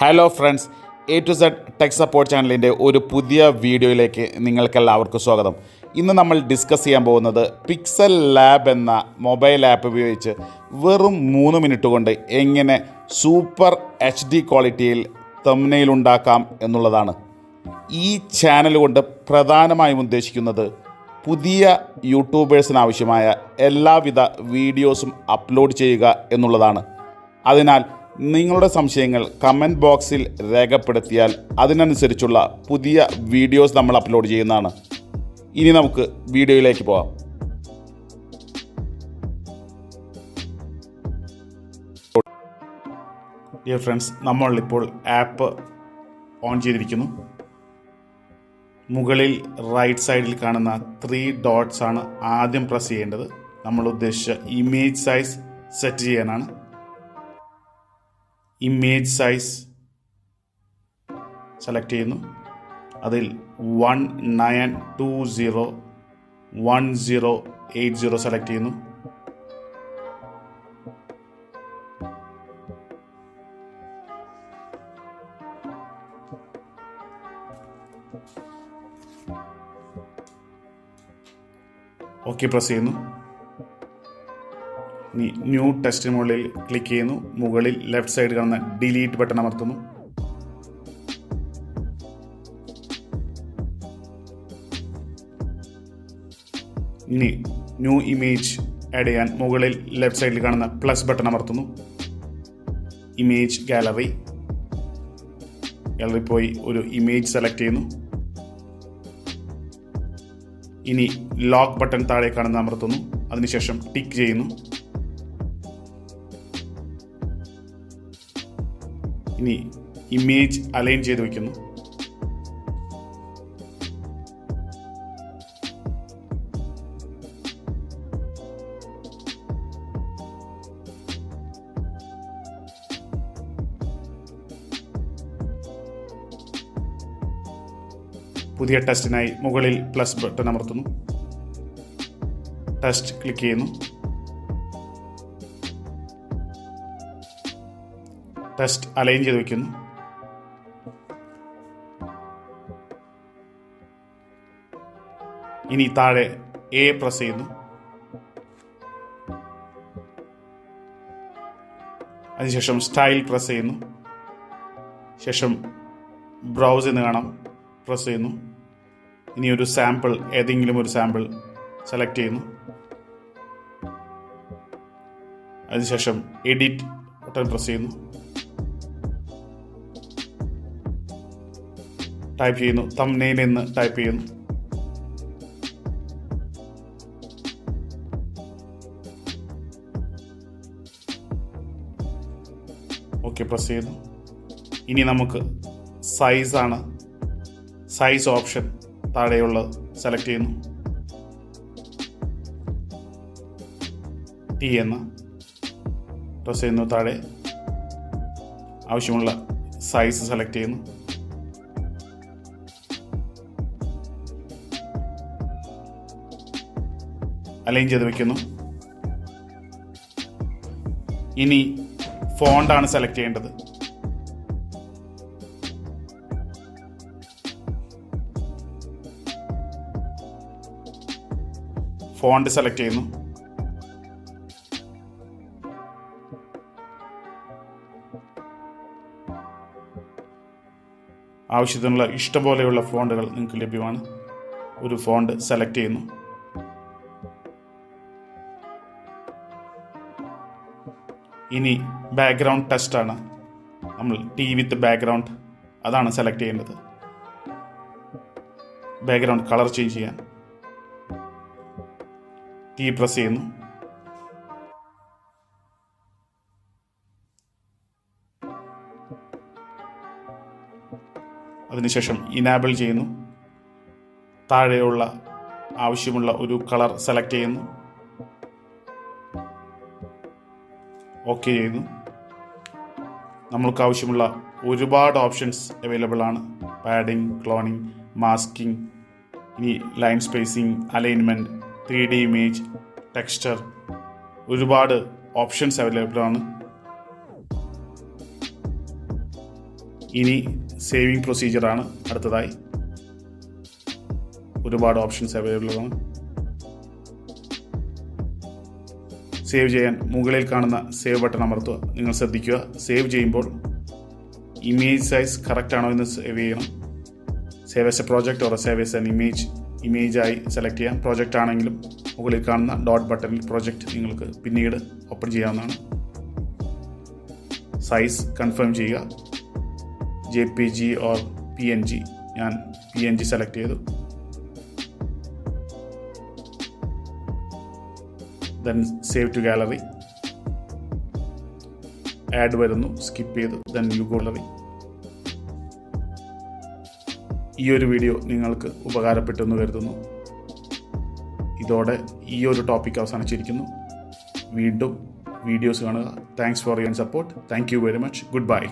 Hello friends, A to Z tech support ചാനലിൻ്റെ ഒരു പുതിയ വീഡിയോയിലേക്ക് നിങ്ങൾക്കെല്ലാവർക്കും സ്വാഗതം. ഇന്ന് നമ്മൾ ഡിസ്കസ് ചെയ്യാൻ പോകുന്നത് പിക്സൽ ലാബ് എന്ന മൊബൈൽ ആപ്പ് ഉപയോഗിച്ച് വെറും 3 മിനിറ്റ് കൊണ്ട് എങ്ങനെ സൂപ്പർ HD ക്വാളിറ്റിയിൽ തംബ്നെയിൽ ഉണ്ടാക്കാം എന്നുള്ളതാണ്. ഈ ചാനൽ കൊണ്ട് പ്രധാനമായും ഉദ്ദേശിക്കുന്നത് പുതിയ യൂട്യൂബേഴ്സിന് ആവശ്യമായ എല്ലാവിധ വീഡിയോസും അപ്ലോഡ് ചെയ്യുക എന്നുള്ളതാണ്. അതിനാൽ നിങ്ങളുടെ സംശയങ്ങൾ കമൻറ്റ് ബോക്സിൽ രേഖപ്പെടുത്തിയാൽ അതിനനുസരിച്ചുള്ള പുതിയ വീഡിയോസ് നമ്മൾ അപ്ലോഡ് ചെയ്യുന്നതാണ്. ഇനി നമുക്ക് വീഡിയോയിലേക്ക് പോകാം. ഡിയർ ഫ്രണ്ട്സ്, നമ്മളിപ്പോൾ ആപ്പ് ഓൺ ചെയ്തിരിക്കുന്നു. മുകളിൽ റൈറ്റ് സൈഡിൽ കാണുന്ന 3 ഡോട്ട്സ് ആണ് ആദ്യം പ്രസ് ചെയ്യേണ്ടത്. നമ്മൾ ഉദ്ദേശിച്ച ഇമേജ് സൈസ് സെറ്റ് ചെയ്യാനാണ്. ഇമേജ് സൈസ് സെലക്ട് ചെയ്യുന്നു. അതിൽ 19201080 സെലക്ട് ചെയ്യുന്നു. ഓക്കെ പ്രസ് ചെയ്യുന്നു. ഇനി ന്യൂ ടെക്സ്റ്റിന് മുകളിൽ ക്ലിക്ക് ചെയ്യുന്നു. മുകളിൽ ലെഫ്റ്റ് സൈഡ് കാണുന്ന ഡിലീറ്റ് ബട്ടൺ അമർത്തുന്നു. ഇനി ന്യൂ ഇമേജ് ആഡ് ചെയ്യാൻ മുകളിൽ ലെഫ്റ്റ് സൈഡിൽ കാണുന്ന പ്ലസ് ബട്ടൺ അമർത്തുന്നു. ഇമേജ് ഗാലറി പോയി ഒരു ഇമേജ് സെലക്ട് ചെയ്യുന്നു. ഇനി ലോക്ക് ബട്ടൺ താഴെ കാണുന്ന അമർത്തുന്നു. അതിനുശേഷം ടിക്ക് ചെയ്യുന്നു. ഇനി ഇമേജ് അലൈൻ ചെയ്ത് വയ്ക്കുന്നു. പുതിയ ടെസ്റ്റിനായി മുകളിൽ പ്ലസ് ബട്ടൺ അമർത്തുന്നു. ടെസ്റ്റ് ക്ലിക്ക് ചെയ്യുന്നു. ടെസ്റ്റ് അലൈൻ ചെയ്ത് വയ്ക്കുന്നു. ഇനി താഴെ എ പ്രസ് ചെയ്യുന്നു. അതിനുശേഷം സ്റ്റൈൽ പ്രസ് ചെയ്യുന്നു. ശേഷം ബ്രൗസ് എന്ന് കാണാം, പ്രസ് ചെയ്യുന്നു. ഇനി ഒരു സാമ്പിൾ, ഏതെങ്കിലും ഒരു സാമ്പിൾ സെലക്ട് ചെയ്യുന്നു. അതിനുശേഷം എഡിറ്റ് ബട്ടൺ പ്രസ് ചെയ്യുന്നു. ടൈപ്പ് ചെയ്യുന്നു. തംബ്നെയിൽ എന്ന് ടൈപ്പ് ചെയ്യുന്നു. ഓക്കെ പ്രസ് ചെയ്യുന്നു. ഇനി നമുക്ക് സൈസ് ഓപ്ഷൻ താഴെയുള്ള സെലക്ട് ചെയ്യുന്നു. ടി എന്ന് പ്രസ് ചെയ്യുന്നു. താഴെ ആവശ്യമുള്ള സൈസ് സെലക്ട് ചെയ്യുന്നു. അലൈൻ ചെയ്ത് വയ്ക്കുന്നു. ഇനി ഫോണ്ടാണ് സെലക്ട് ചെയ്യേണ്ടത്. ഫോണ്ട് സെലക്ട് ചെയ്യുന്നു. ആവശ്യത്തിനുള്ള ഇഷ്ടംപോലെയുള്ള ഫോണ്ടുകൾ നിങ്ങൾക്ക് ലഭ്യമാണ്. ഒരു ഫോണ്ട് സെലക്ട് ചെയ്യുന്നു. ഇനി ബാക്ക്ഗ്രൗണ്ട് ടെസ്റ്റ് ആണ്. നമ്മൾ ടി വിത്ത് ബാക്ക്ഗ്രൗണ്ട് അതാണ് സെലക്ട് ചെയ്യേണ്ടത്. ബാക്ക്ഗ്രൗണ്ട് കളർ ചേഞ്ച് ചെയ്യാൻ ടി പ്രസ് ചെയ്യുന്നു. അതിനുശേഷം ഇനാബിൾ ചെയ്യുന്നു. താഴെയുള്ള ആവശ്യമുള്ള ഒരു കളർ സെലക്ട് ചെയ്യുന്നു. ഓക്കെ ചെയ്യുന്നു. നമ്മൾക്ക് ആവശ്യമുള്ള ഒരുപാട് ഓപ്ഷൻസ് അവൈലബിൾ ആണ്. പാഡിംഗ്, ക്ലോണിംഗ്, മാസ്കിംഗ്, ഇനി line spacing, alignment, 3D image, texture, ഒരുപാട് ഓപ്ഷൻസ് അവൈലബിൾ ആണ്. ഇനി സേവിങ് പ്രൊസീജിയറാണ് അടുത്തതായി. ഒരുപാട് ഓപ്ഷൻസ് അവൈലബിൾ ആണ്. സേവ് ചെയ്യാൻ മുകളിൽ കാണുന്ന സേവ് ബട്ടൺ അമർത്തുക. നിങ്ങൾ ശ്രദ്ധിക്കുക, സേവ് ചെയ്യുമ്പോൾ ഇമേജ് സൈസ് കറക്റ്റ് ആണോ എന്ന് സേവ് ചെയ്യണം. Save as a project or save as an ഇമേജായി സെലക്ട് ചെയ്യാം. പ്രോജക്റ്റ് ആണെങ്കിലും മുകളിൽ കാണുന്ന ഡോട്ട് ബട്ടണിൽ പ്രോജക്റ്റ് നിങ്ങൾക്ക് പിന്നീട് ഓപ്പൺ ചെയ്യാവുന്നതാണ്. സൈസ് കൺഫേം ചെയ്യുക. JPG or PNG. ഞാൻ PNG സെലക്ട് ചെയ്തു. Then save to gallery. Ad വരുന്നു, സ്കിപ്പ് ചെയ്തു. Then view gallery. ഈ ഒരു വീഡിയോ നിങ്ങൾക്ക് ഉപകാരപ്പെട്ടെന്ന് കരുതുന്നു. ഇതോടെ ഈ ഒരു ടോപ്പിക് അവസാനിച്ചിരിക്കുന്നു. വീണ്ടും വീഡിയോസ് കാണുക. Thanks for your support. Thank you very much. Good bye.